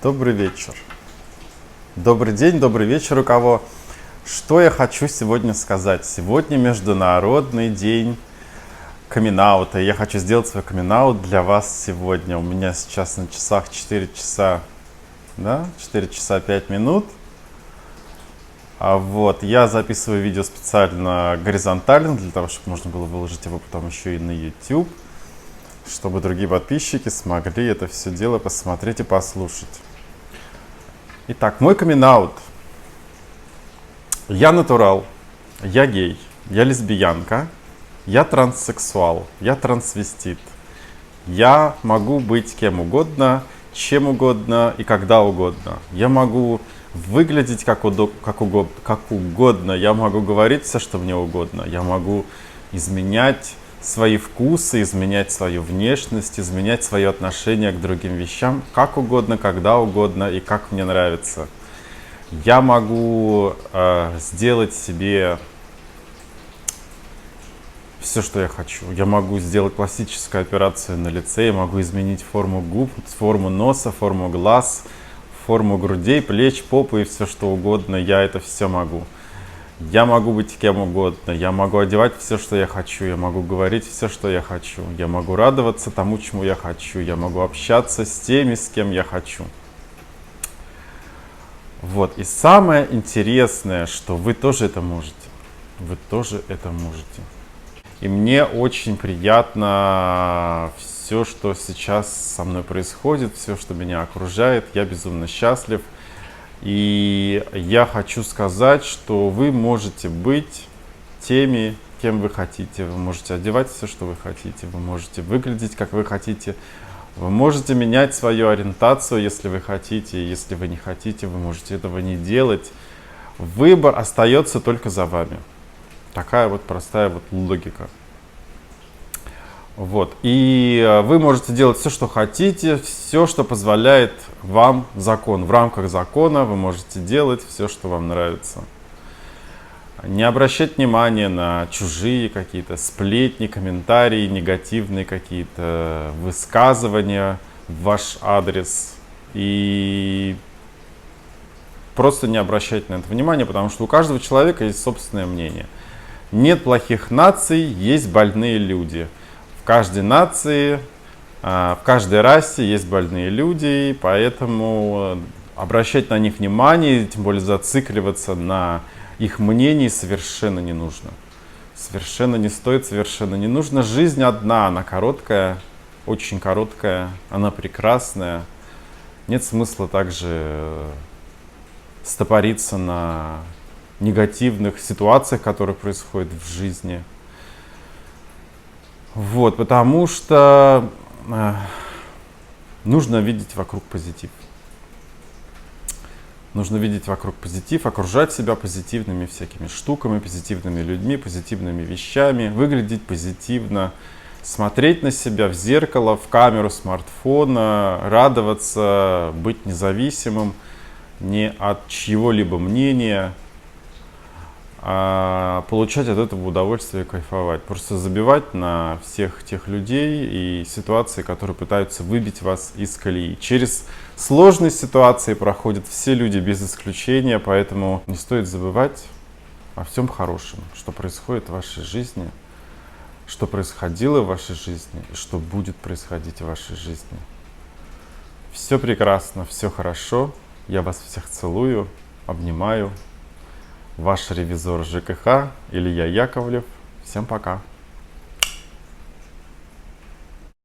Добрый вечер. Добрый день, добрый вечер у кого. Что я хочу сегодня сказать? Сегодня Международный день камин-аута. Я хочу сделать свой камин-аут для вас сегодня. У меня сейчас на часах 4 часа, да? 4 часа 5 минут. Я записываю видео специально горизонтально, для того, чтобы можно было выложить его потом еще и на YouTube, чтобы другие подписчики смогли это все дело посмотреть и послушать. Итак, мой камин-аут. Я натурал, я гей, я лесбиянка, я транссексуал, я трансвестит. Я могу быть кем угодно, чем угодно и когда угодно. Я могу выглядеть как угодно, я могу говорить все, что мне угодно. Я могу изменять свои вкусы, изменять свою внешность, изменять свое отношение к другим вещам как угодно, когда угодно и как мне нравится. Я могу сделать себе все, что я хочу. Я могу сделать пластическую операцию на лице, я могу изменить форму губ, форму носа, форму глаз, форму грудей, плеч, попы и все, что угодно. Я это все могу. Я могу быть кем угодно, я могу одевать все, что я хочу, я могу говорить все, что я хочу, я могу радоваться тому, чему я хочу, я могу общаться с теми, с кем я хочу. И самое интересное, что вы тоже это можете. Вы тоже это можете. И мне очень приятно все, что сейчас со мной происходит, все, что меня окружает. Я безумно счастлив. И я хочу сказать, что вы можете быть теми, кем вы хотите. Вы можете одевать все, что вы хотите. Вы можете выглядеть, как вы хотите. Вы можете менять свою ориентацию, если вы хотите. Если вы не хотите, вы можете этого не делать. Выбор остается только за вами. Такая простая логика. И вы можете делать все, что хотите, все, что позволяет вам закон. В рамках закона вы можете делать все, что вам нравится. Не обращать внимания на чужие какие-то сплетни, комментарии, негативные какие-то высказывания в ваш адрес. И просто не обращать на это внимания, потому что у каждого человека есть собственное мнение. Нет плохих наций, есть больные люди. В каждой нации, в каждой расе есть больные люди, поэтому обращать на них внимание, тем более зацикливаться на их мнении совершенно не нужно. Совершенно не стоит, совершенно не нужно. Жизнь одна, она короткая, очень короткая, она прекрасная. Нет смысла также стопориться на негативных ситуациях, которые происходят в жизни. Потому что нужно видеть вокруг позитив. Нужно видеть вокруг позитив, окружать себя позитивными всякими штуками, позитивными людьми, позитивными вещами, выглядеть позитивно, смотреть на себя в зеркало, в камеру смартфона, радоваться, быть независимым не от чьего-либо мнения, а получать от этого удовольствие и кайфовать. Просто забивать на всех тех людей и ситуации, которые пытаются выбить вас из колеи. Через сложные ситуации проходят все люди без исключения, поэтому не стоит забывать о всем хорошем, что происходит в вашей жизни, что происходило в вашей жизни и что будет происходить в вашей жизни. Все прекрасно, все хорошо. Я вас всех целую, обнимаю. Ваш ревизор ЖКХ Илья Яковлев. Всем пока.